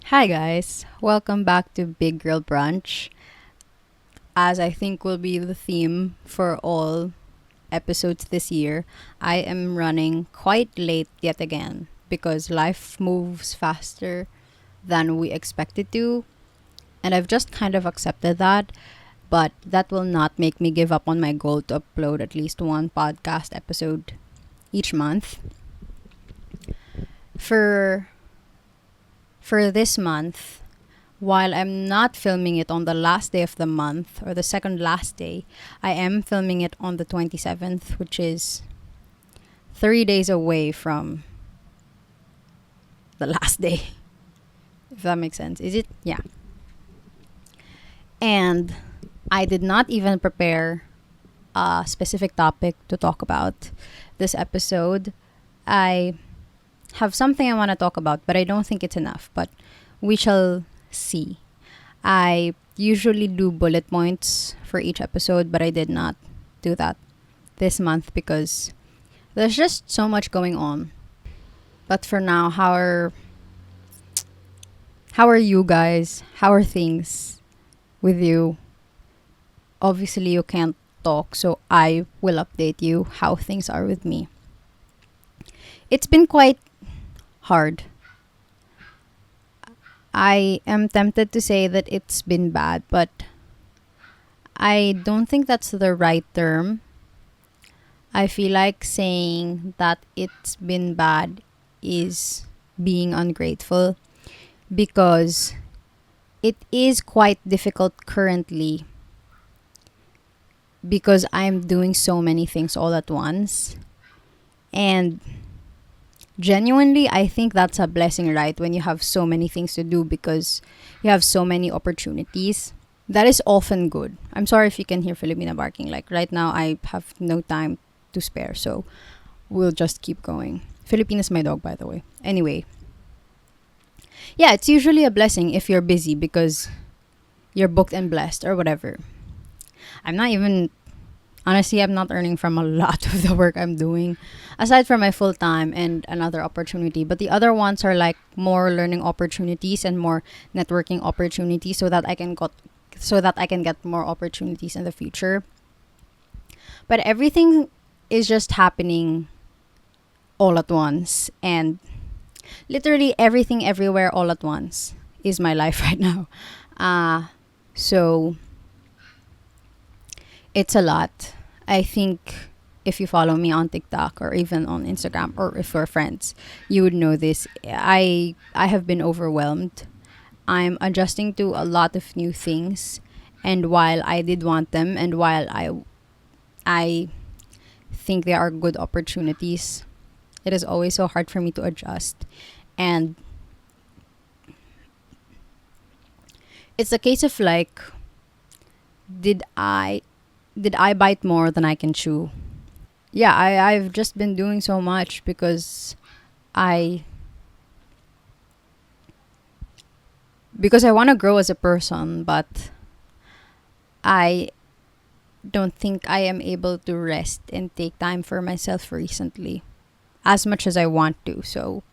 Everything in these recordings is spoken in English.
Hi guys, welcome back to Big Girl Brunch. As I think will be the theme for all episodes this year, I am running quite late yet again because life moves faster than we expected to, and I've just kind of accepted that, but that will not make me give up on my goal to upload at least one podcast episode each month. For for this month, while I'm not filming it on the last day of the month or the second last day, I am filming it on the 27th, which is 3 days away from the last day. If that makes sense. Is it? Yeah. And I did not even prepare a specific topic to talk about this episode. I have something I want to talk about, but I don't think it's enough. But we shall see. I usually do bullet points for each episode, but I did not do that this month because there's just so much going on. But for now, how are you guys? How are things with you? Obviously, you can't talk, so I will update you how things are with me. It's been quite hard. I am tempted to say that it's been bad, but I don't think that's the right term. I feel like saying that it's been bad is being ungrateful because it is quite difficult currently because I'm doing so many things all at once. And genuinely, I think that's a blessing, right? When you have so many things to do because you have so many opportunities. That is often good. I'm sorry if you can hear Filipina barking. Like right now, I have no time to spare, so we'll just keep going. Filipina's my dog, by the way. Anyway, yeah, it's usually a blessing if you're busy because you're booked and blessed or whatever. I'm not even Honestly, I'm not earning from a lot of the work I'm doing, aside from my full time and another opportunity. But the other ones are like more learning opportunities and more networking opportunities, so that I can get more opportunities in the future. But everything is just happening all at once, and literally everything, everywhere, all at once is my life right now. So it's a lot. I think if you follow me on TikTok or even on Instagram or if we're friends, you would know this. I have been overwhelmed. I'm adjusting to a lot of new things, and while I did want them and while I think they are good opportunities, it is always so hard for me to adjust. And it's a case of like, did I did I bite more than I can chew? Yeah, I've just been doing so much I because I want to grow as a person, but I don't think I am able to rest and take time for myself recently as much as I want to. So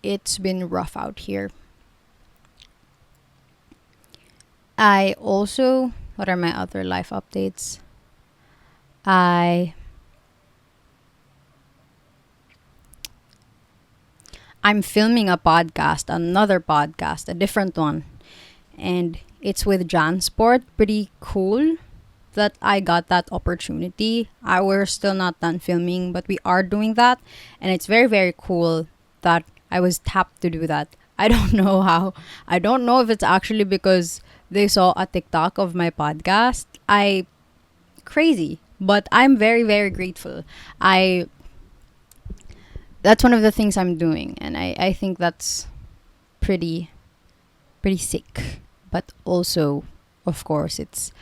it's been rough out here. I also What are my other life updates? I I'm filming a podcast, another podcast, a different one, and it's with Jansport. Pretty cool that I got that opportunity. We're still not done filming, but we are doing that, and it's very very cool that I was tapped to do that. I don't know how. I don't know if it's actually because they saw a TikTok of my podcast. I Crazy, but I'm very very grateful. I That's one of the things I'm doing, and I think that's pretty pretty sick. But also, of course, it's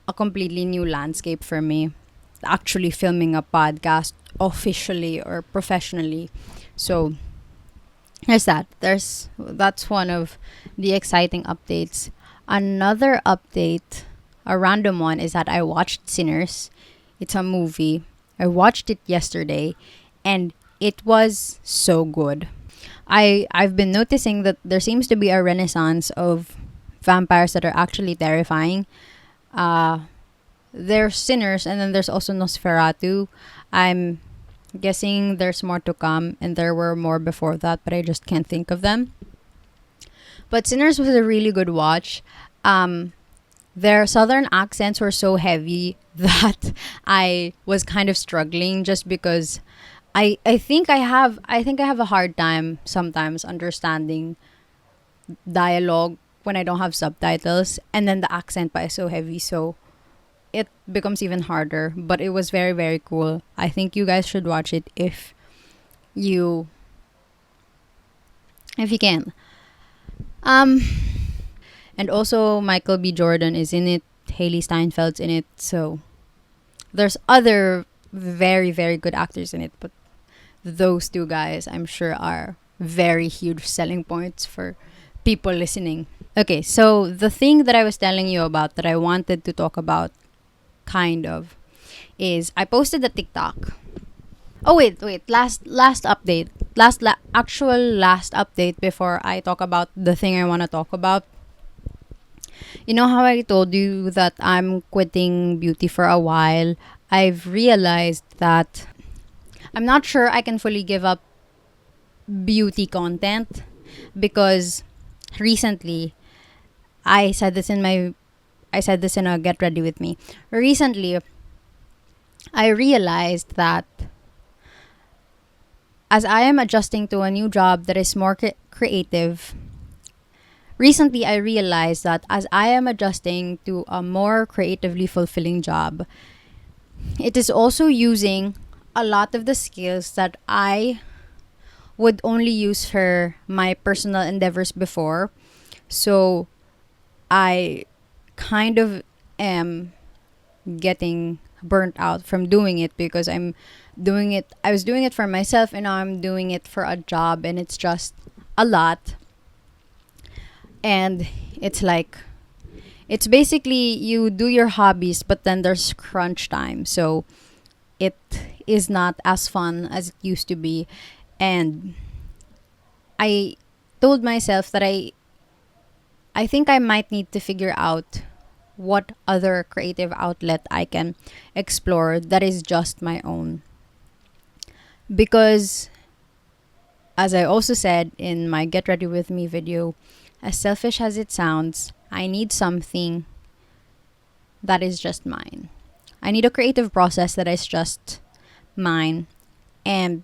a completely new landscape for me. Actually, filming a podcast officially or professionally. So there's that. That's one of the exciting updates. Another update, a random one, is that I watched Sinners. It's a movie. I watched it yesterday, and it was so good. I've been noticing that there seems to be a renaissance of vampires that are actually terrifying. Uh, there's Sinners, and then there's also Nosferatu. I'm guessing there's more to come, and there were more before that, but I just can't think of them. But Sinners was a really good watch. Um, their southern accents were so heavy that I was kind of struggling just because I think I have a hard time sometimes understanding dialogue when I don't have subtitles, and then the accent pa is so heavy, so it becomes even harder. But it was very very cool. I think you guys should watch it you if you can. Um and also Michael B. Jordan is in it. Haley Steinfeld's in it. So there's other very very good actors in it, but those two guys I'm sure are very huge selling points for people listening. Okay, so the thing that I was telling you about that I wanted to talk about kind of is I posted a TikTok. Oh wait, last update. Actual last update before I talk about the thing I want to talk about. You know how I told you that I'm quitting beauty for a while? I've realized that I'm not sure I can fully give up beauty content because recently I said this in my I said this in a get ready with me. Recently I realized that as I am adjusting to a new job that is more creative, recently I realized that as I am adjusting to a more creatively fulfilling job, it is also using a lot of the skills that I would only use for my personal endeavors before. So I kind of am getting burnt out from doing it because I was doing it for myself, and now I'm doing it for a job, and it's just a lot. And it's like, it's basically you do your hobbies, but then there's crunch time. So it is not as fun as it used to be. And I told myself that I think I might need to figure out what other creative outlet I can explore that is just my own. Because as I also said in my Get Ready With Me video, as selfish as it sounds, I need something that is just mine. I need a creative process that is just mine. And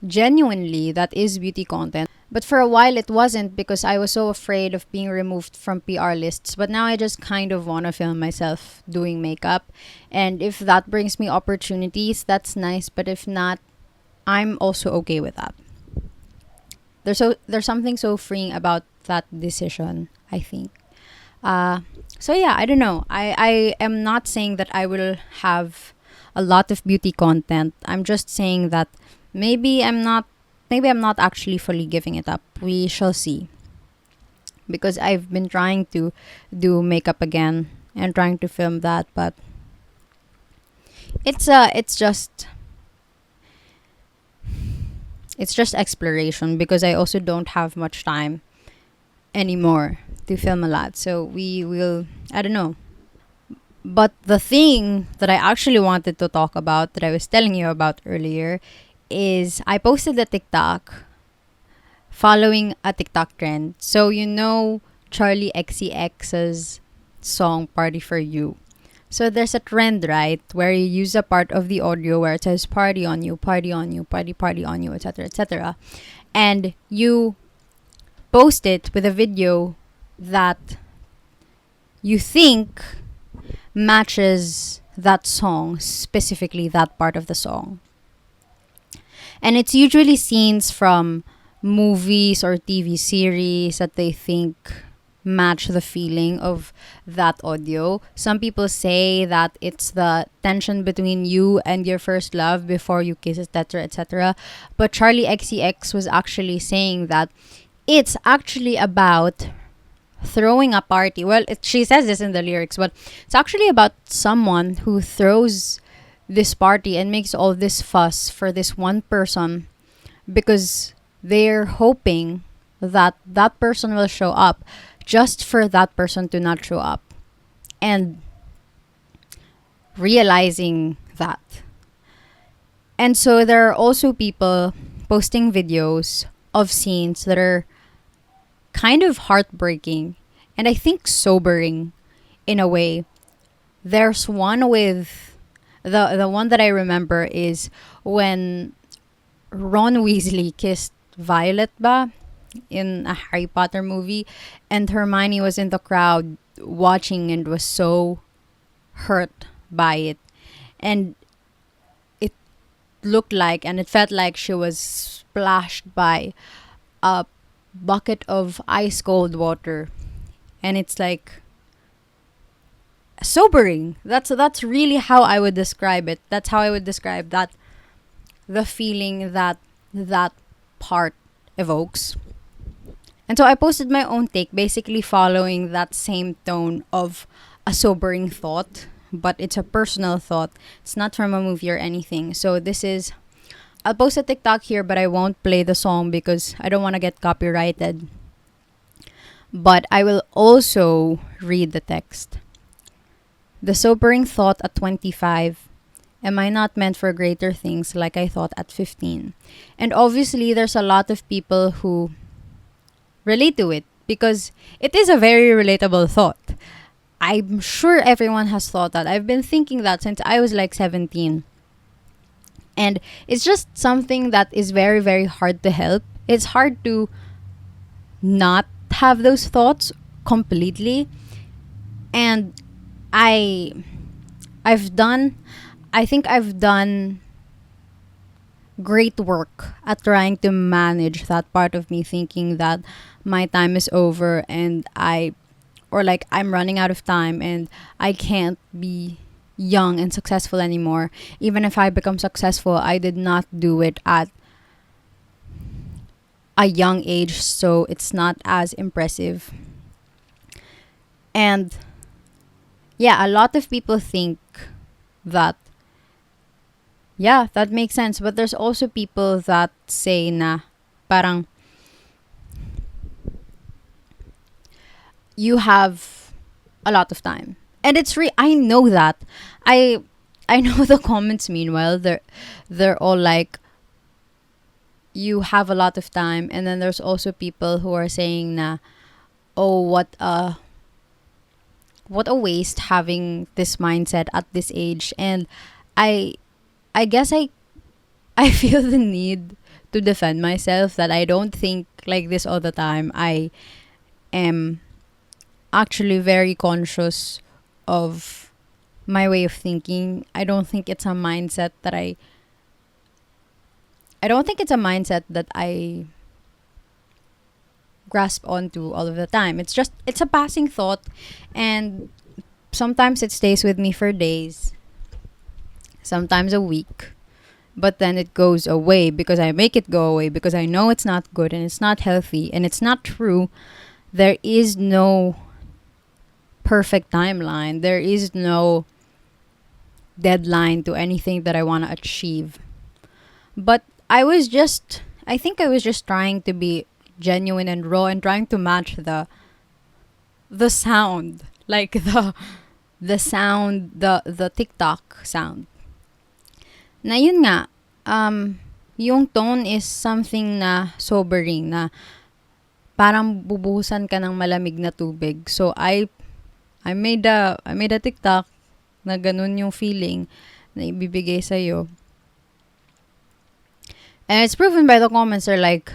genuinely, that is beauty content. But for a while, it wasn't because I was so afraid of being removed from PR lists. But now I just kind of want to film myself doing makeup. And if that brings me opportunities, that's nice. But if not, I'm also okay with that. There's something so freeing about that decision, I think. So yeah, I don't know. I am not saying that I will have a lot of beauty content. I'm just saying that maybe I'm not actually fully giving it up. We shall see. Because I've been trying to do makeup again and trying to film that, but it's just exploration because I also don't have much time anymore to film a lot. So we will, I don't know. But the thing that I actually wanted to talk about that I was telling you about earlier is I posted a TikTok following a TikTok trend. So you know Charli XCX's song Party for You. So there's a trend, right, where you use a part of the audio where it says party on you, party on you, party on you, etc., etc. And you post it with a video that you think matches that song, specifically that part of the song. And it's usually scenes from movies or TV series that they think match the feeling of that audio. Some people say that it's the tension between you and your first love before you kiss, etc., etc. But Charli XCX was actually saying that it's actually about throwing a party. Well, she says this in the lyrics, but it's actually about someone who throws this party and makes all this fuss for this one person because they're hoping that that person will show up just for that person to not show up. And realizing that. And so there are also people posting videos of scenes that are kind of heartbreaking and I think sobering in a way. There's one with the one that I remember is when Ron Weasley kissed Violet ba in a Harry Potter movie, and Hermione was in the crowd watching and was so hurt by it. And it looked like and it felt like she was splashed by a bucket of ice cold water. And it's like sobering. That's really how I would describe it. That's how I would describe that, the feeling that that part evokes. And so I posted my own take, basically following that same tone of a sobering thought, but it's a personal thought. It's not from a movie or anything. So this is, I'll post a TikTok here, but I won't play the song because I don't want to get copyrighted. But I will also read the text. The sobering thought at 25. Am I not meant for greater things like I thought at 15? And obviously, there's a lot of people who relate to it because it is a very relatable thought. I'm sure everyone has thought that. I've been thinking that since I was like 17. And it's just something that is very, very hard to help. It's hard to not have those thoughts completely. And I've done I think I've done great work at trying to manage that part of me thinking that my time is over and I'm running out of time and I can't be young and successful anymore. Even if I become successful, I did not do it at a young age, so it's not as impressive. And yeah, a lot of people think that, yeah, that makes sense. But there's also people that say na parang you have a lot of time. And I know that. I know the comments meanwhile. They're all like you have a lot of time, and then there's also people who are saying na, oh, what a waste having this mindset at this age. And I I guess I feel the need to defend myself that I don't think like this all the time. I am actually very conscious of my way of thinking. I don't think it's a mindset that I grasp onto all of the time. It's a passing thought, and sometimes it stays with me for days, sometimes a week. But then it goes away because I make it go away because I know it's not good and it's not healthy and it's not true. There is no perfect timeline. There is no deadline to anything that I want to achieve. But I think I was just trying to be genuine and raw and trying to match the sound, like the sound, the TikTok sound. Na yun nga, yung tone is something na sobering, na parang bubuhusan ka ng malamig na tubig. So I made a TikTok na ganun yung feeling na ibibigay sa'yo. And it's proven by the comments. Are like,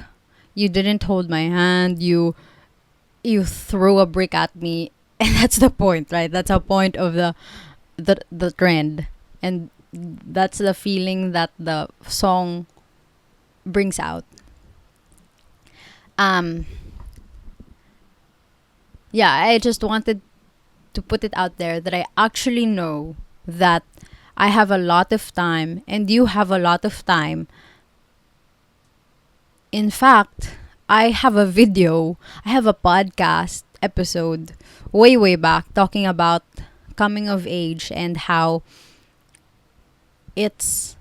you didn't hold my hand, you threw a brick at me. And that's the point, right? That's a point of the trend. And that's the feeling that the song brings out. Yeah, I just wanted to put it out there that I actually know that I have a lot of time and you have a lot of time. In fact, I have a podcast episode way back talking about coming of age and how it's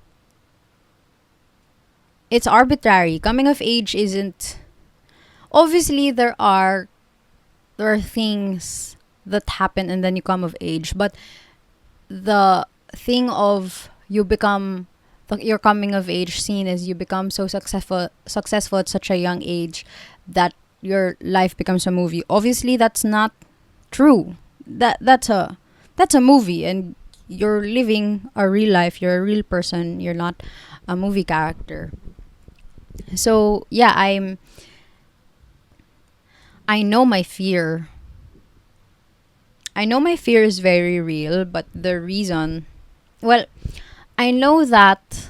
it's arbitrary. Coming of age isn't, obviously there are things that happen and then you come of age, but the thing of you become your coming of age scene is you become so successful at such a young age that your life becomes a movie. Obviously that's not true. That's a movie, and you're living a real life. You're a real person. You're not a movie character. So yeah, I know my fear. I know my fear is very real, but the reason, well, I know that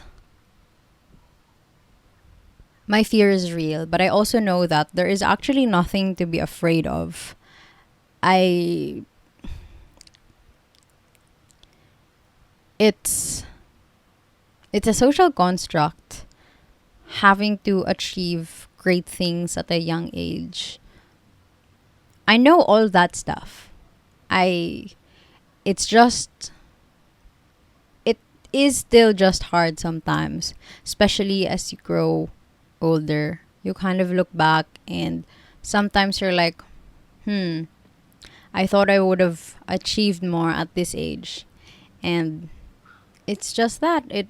my fear is real, but I also know that there is actually nothing to be afraid of. I it's it's a social construct having to achieve great things at a young age. I know all that stuff. I it's just it is still just hard sometimes, especially as you grow older. You kind of look back and sometimes you're like, hmm, I thought I would have achieved more at this age. And it's just that it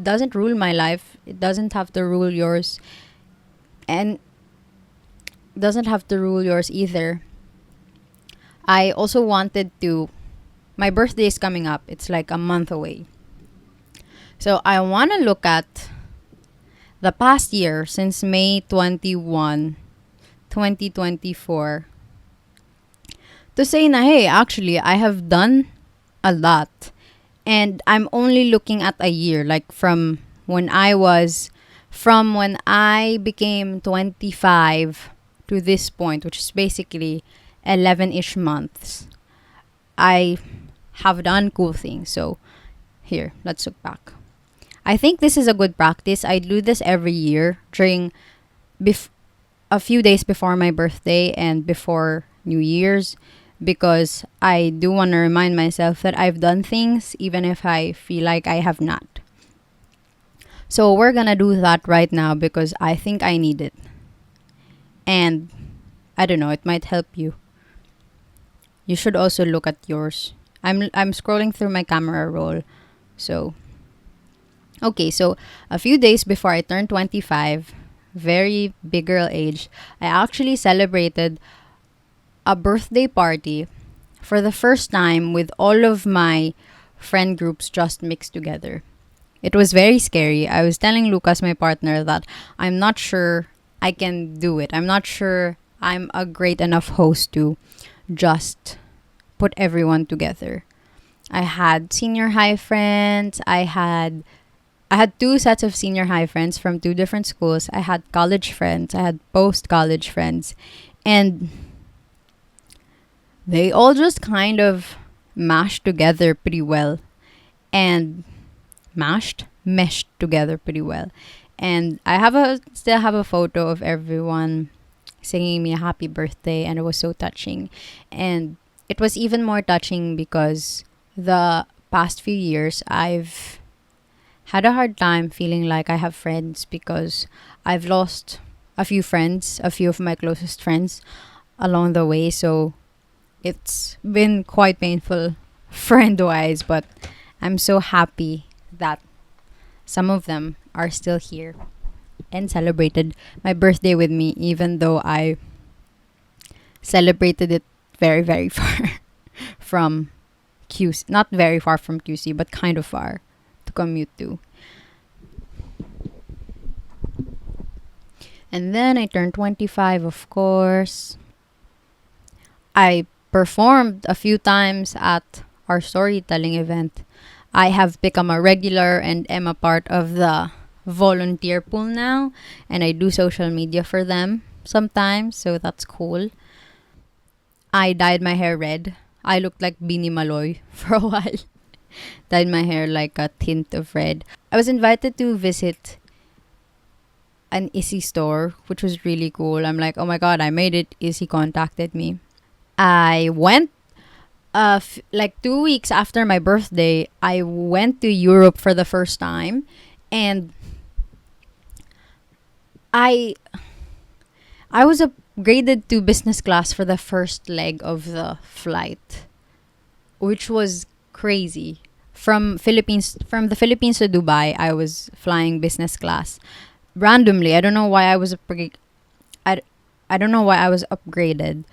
doesn't rule my life. It doesn't have to rule yours, and doesn't have to rule yours either. I also wanted to my birthday is coming up. It's like a month away. So I want to look at the past year since May 21, 2024 to say na hey, actually I have done a lot, and I'm only looking at a year, like from when I became 25 to this point, which is basically 11ish months. I have done cool things. So here, let's look back. I think this is a good practice. I do this every year during bef- a few days before my birthday and before New Year's, because I do want to remind myself that I've done things even if I feel like I have not. So we're gonna do that right now because I think I need it. And I don't know, it might help you. You should also look at yours. I'm scrolling through my camera roll. So okay, so a few days before I turned 25, very big girl age, I actually celebrated a birthday party for the first time with all of my friend groups just mixed together. It was very scary. I was telling Lucas, my partner, that I'm not sure I can do it. I'm not sure I'm a great enough host to just put everyone together. I had senior high friends. I had two sets of senior high friends from two different schools. I had college friends. I had post college friends. And they all just kind of mashed together pretty well. And meshed together pretty well. And I still have a photo of everyone singing me a happy birthday, and it was so touching. And it was even more touching because the past few years I've had a hard time feeling like I have friends because I've lost a few friends, a few of my closest friends along the way. So it's been quite painful friend wise, but I'm so happy that some of them are still here and celebrated my birthday with me, even though I celebrated it very, very far from QC. Not very far from QC, but kind of far to commute to. And then I turned 25, of course. I performed a few times at our storytelling event. I have become a regular and am a part of the volunteer pool now, and I do social media for them sometimes, so that's cool. I dyed my hair red. I looked like Beanie Maloy for a while. Dyed my hair like a tint of red. I was invited to visit an Issy store, which was really cool. I'm like, oh my god, I made it. Issy contacted me. I went like 2 weeks after my birthday. I went to Europe for the first time, and I I was upgraded to business class for the first leg of the flight, which was crazy. From the Philippines to Dubai, I was flying business class. Randomly, I don't know why I, I don't know why I was upgraded.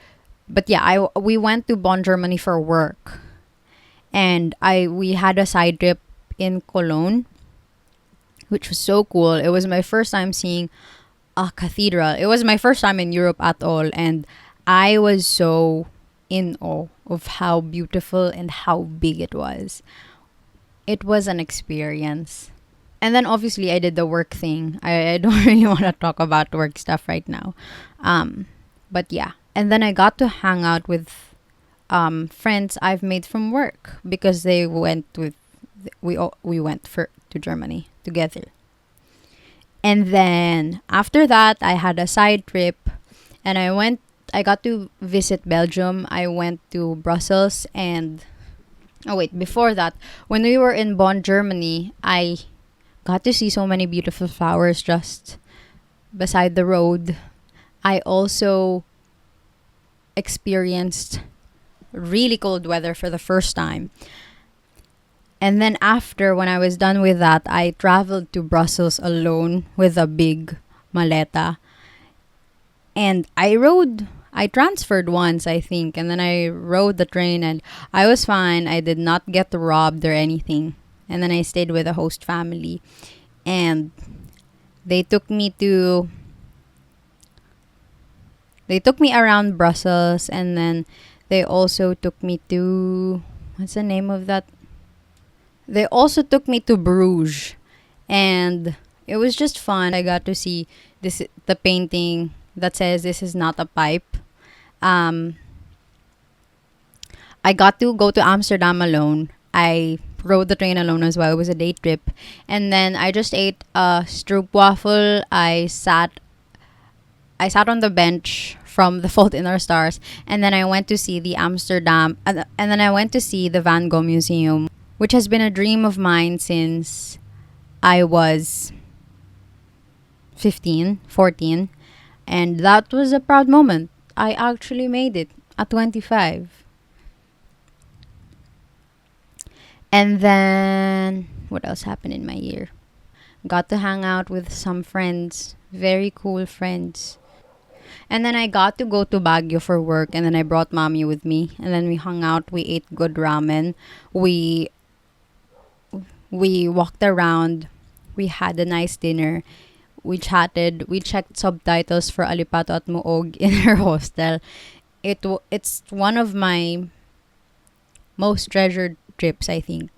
But yeah, I we went to Bonn, Germany for work. And I we had a side trip in Cologne, which was so cool. It was my first time seeing a cathedral. It was my first time in Europe at all, and I was so in awe of how beautiful and how big it was. It was an experience. And then obviously I did the work thing. I don't really want to talk about work stuff right now. Um, but yeah. And then I got to hang out with friends I've made from work because they went with we went for to Germany together. And then after that, I had a side trip, and I got to visit Belgium. I went to Brussels, and oh wait, before that, when we were in Bonn, Germany, I got to see so many beautiful flowers just beside the road. I also experienced really cold weather for the first time. And then after, when I was done with that, I traveled to Brussels alone with a big maleta. And I transferred once, I think. And then I rode the train and I was fine. I did not get robbed or anything. And then I stayed with a host family. And they took me to, they took me around Brussels. And then they also took me to, what's the name of that? They also took me to Bruges, and it was just fun. I got to see the painting that says this is not a pipe. Um, I got to go to Amsterdam alone. I rode the train alone as well. It was a day trip, and then I just ate a stroopwafel. I sat on the bench from The Fault in Our Stars, and then I went to see the and then I went to see the Van Gogh Museum, which has been a dream of mine since I was 15, 14. And that was a proud moment. I actually made it at 25. And then, what else happened in my year? Got to hang out with some friends, very cool friends. And then I got to go to Baguio for work, and then I brought mommy with me. And then we hung out, we ate good ramen. We we walked around, we had a nice dinner, we chatted, we checked subtitles for Alipato at Muog in our hostel. It's one of my most treasured trips, I think.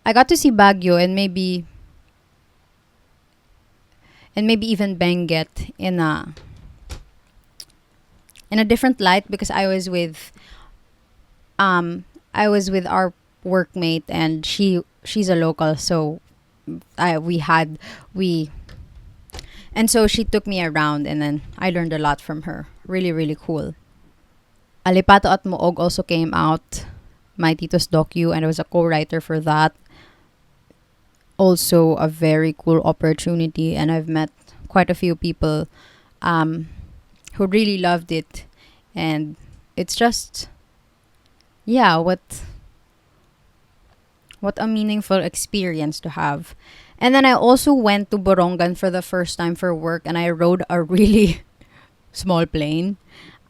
I got to see Baguio and maybe even Benguet in a different light because I was with our workmate, and she's a local, so I we had we and so she took me around, and then I learned a lot from her. Really, really cool. Alipato at Muog also came out, my Tito's docu, and I was a co-writer for that. Also a very cool opportunity, and I've met quite a few people um, who really loved it, and it's just, yeah, what a meaningful experience to have. And then I also went to Borongan for the first time for work, and I rode a really small plane.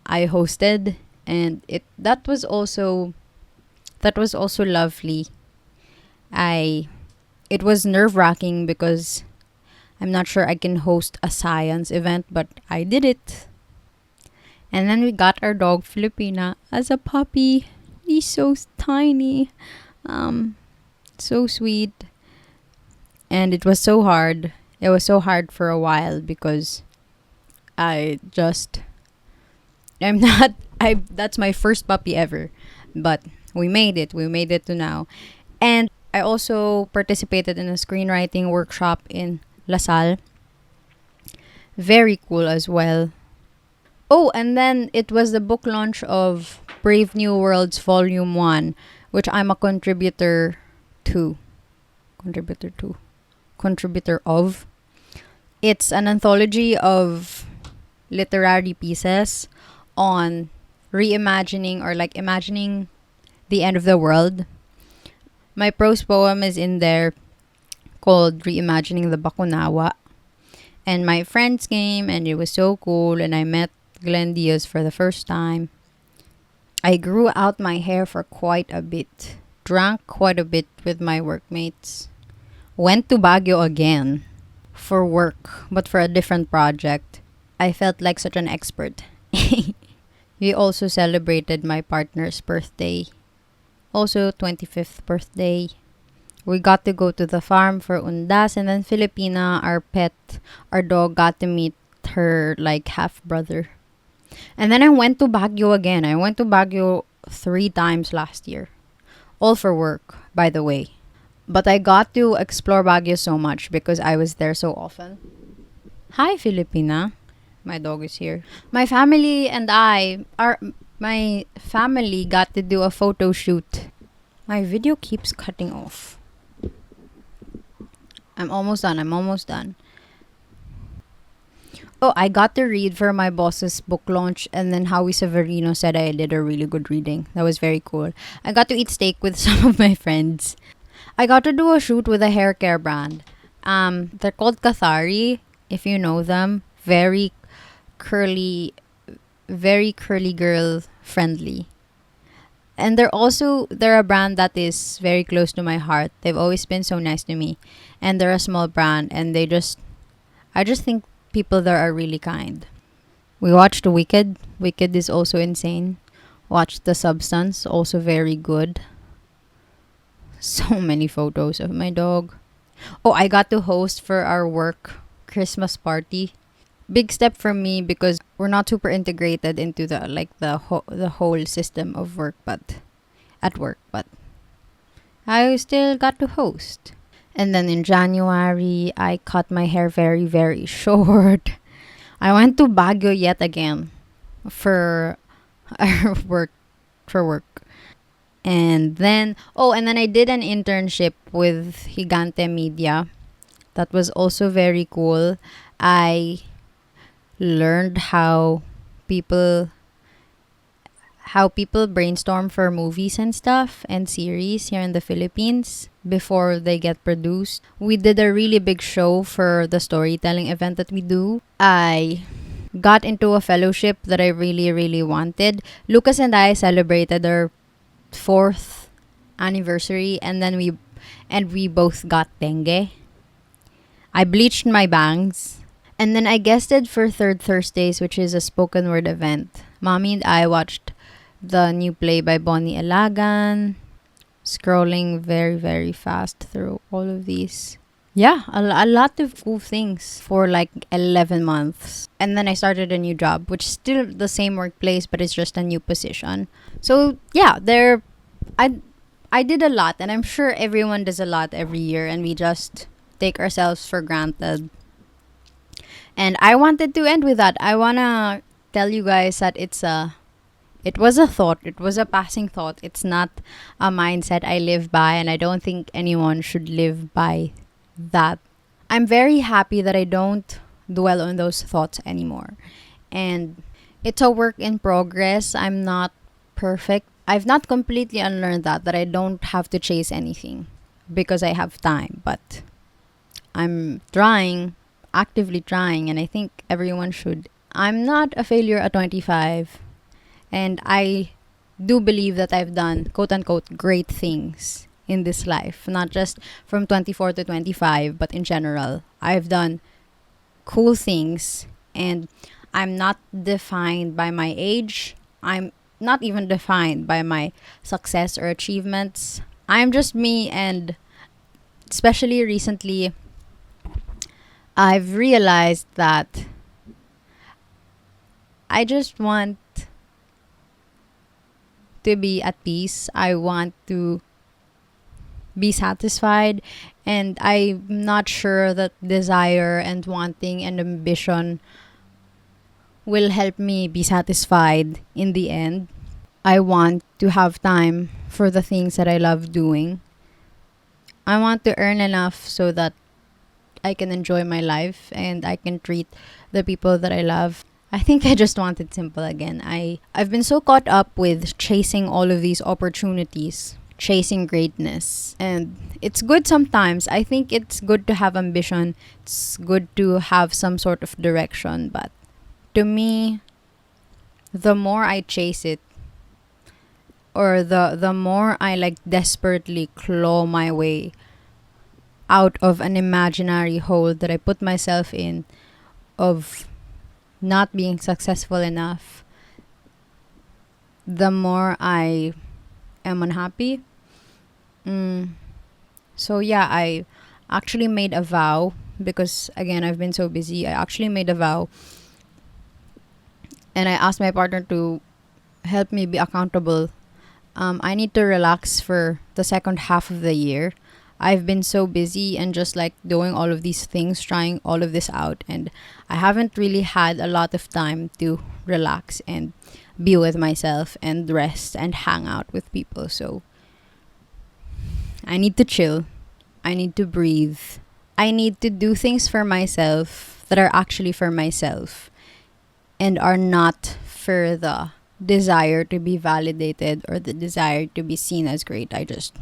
I hosted, and it that was also lovely. I It was nerve-wracking because I'm not sure I can host a science event, but I did it. And then we got our dog Filipina as a puppy. He's so tiny. Um so sweet, and it was so hard. It was so hard for a while because I just I'm not I that's my first puppy ever, but we made it. We made it to now. And I also participated in a screenwriting workshop in LaSalle. Very cool as well. Oh, and then it was the book launch of Brave New Worlds Volume 1, which I'm a to. Contributor of. It's an anthology of literary pieces on reimagining or like imagining the end of the world. My prose poem is in there called Reimagining the Bakunawa. And my friends came and it was so cool, and I met Glenn Diaz for the first time. I grew out my hair for quite a bit, drank quite a bit with my workmates, went to Baguio again for work, but for a different project. I felt like such an expert. We also celebrated my partner's birthday, also 25th birthday. We got to go to the farm for undas, and then Filipina, our pet, our dog, got to meet her like half brother. And then I went to Baguio again. I went to Baguio 3 times last year. All for work, by the way. But I got to explore Baguio so much because I was there so often. Hi, Filipina. My dog is here. My family got to do a photo shoot. My video keeps cutting off. I'm almost done. Oh, I got to read for my boss's book launch, and then Howie Severino said I did a really good reading. That was very cool. I got to eat steak with some of my friends. I got to do a shoot with a hair care brand. They're called Kathari, if you know them. Very curly girl friendly. And they're a brand that is very close to my heart. They've always been so nice to me. And they're a small brand, and I just think people there are really kind. We watched Wicked. Wicked is also insane. Watched The Substance, also very good. So many photos of my dog. Oh, I got to host for our work Christmas party. Big step for me because we're not super integrated into the whole system of work, but I still got to host. And then in January, I cut my hair very, very short. I went to Baguio yet again for our work. And then I did an internship with Gigante Media. That was also very cool. I learned how people brainstorm for movies and stuff and series here in the Philippines before they get produced. We did a really big show for the storytelling event that we do. I got into a fellowship that I really, really wanted. Lucas and I celebrated our 4th anniversary, and then we both got dengue. I bleached my bangs. And then I guested for Third Thursdays, which is a spoken word event. Mommy and I watched the new play by Bonnie Elagan, scrolling very, very fast through all of these. Yeah, a lot of cool things for like 11 months. And then I started a new job, which is still the same workplace, but it's just a new position. So yeah, I did a lot, and I'm sure everyone does a lot every year, and we just take ourselves for granted. And I wanted to end with that. I wanna tell you guys that it was a thought. It was a passing thought. It's not a mindset I live by, and I don't think anyone should live by that. I'm very happy that I don't dwell on those thoughts anymore. And it's a work in progress. I'm not perfect. I've not completely unlearned that I don't have to chase anything because I have time, but I'm actively trying, and I think everyone should. I'm not a failure at 25, and I do believe that I've done quote unquote great things in this life, not just from 24 to 25, but in general. I've done cool things, and I'm not defined by my age. I'm not even defined by my success or achievements. I'm just me, and especially recently, I've realized that I just want to be at peace. I want to be satisfied, and I'm not sure that desire and wanting and ambition will help me be satisfied in the end. I want to have time for the things that I love doing. I want to earn enough so that I can enjoy my life and I can treat the people that I love. I think I just want it simple again. I've been so caught up with chasing all of these opportunities, chasing greatness. And it's good sometimes. I think it's good to have ambition. It's good to have some sort of direction. But to me, the more I chase it, or the more I like desperately claw my way out of an imaginary hole that I put myself in of not being successful enough, the more I am unhappy. So yeah, I actually made a vow because again I've been so busy. I actually made a vow and I asked my partner to help me be accountable. I need to relax for the second half of the year. I've been so busy and just like doing all of these things, trying all of this out, and I haven't really had a lot of time to relax and be with myself and rest and hang out with people. So I need to chill. I need to breathe. I need to do things for myself that are actually for myself and are not for the desire to be validated or the desire to be seen as great. I just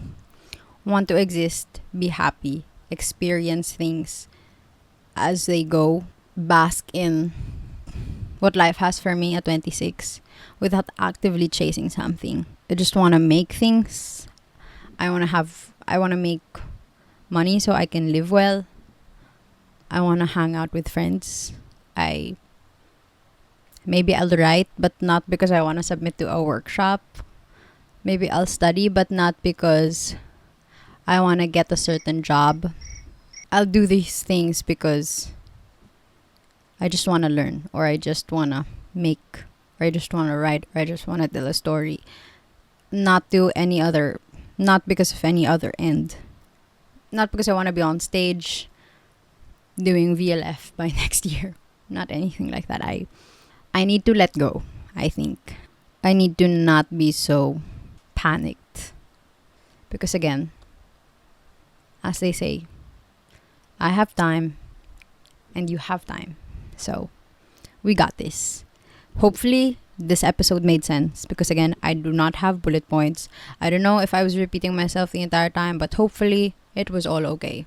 want to exist, be happy, experience things as they go, bask in what life has for me at 26 without actively chasing something. I just want to make things. I want to make money so I can live well. I want to hang out with friends. Maybe I'll write, but not because I want to submit to a workshop. Maybe I'll study, but not because I want to get a certain job. I'll do these things because I just want to learn, or I just want to make, or I just want to write, or I just want to tell a story. Not because of any other end. Not because I want to be on stage doing VLF by next year. Not anything like that. I need to let go, I think. I need to not be so panicked. Because again, as they say, I have time and you have time. So, we got this. Hopefully, this episode made sense because again, I do not have bullet points. I don't know if I was repeating myself the entire time, but hopefully, it was all okay.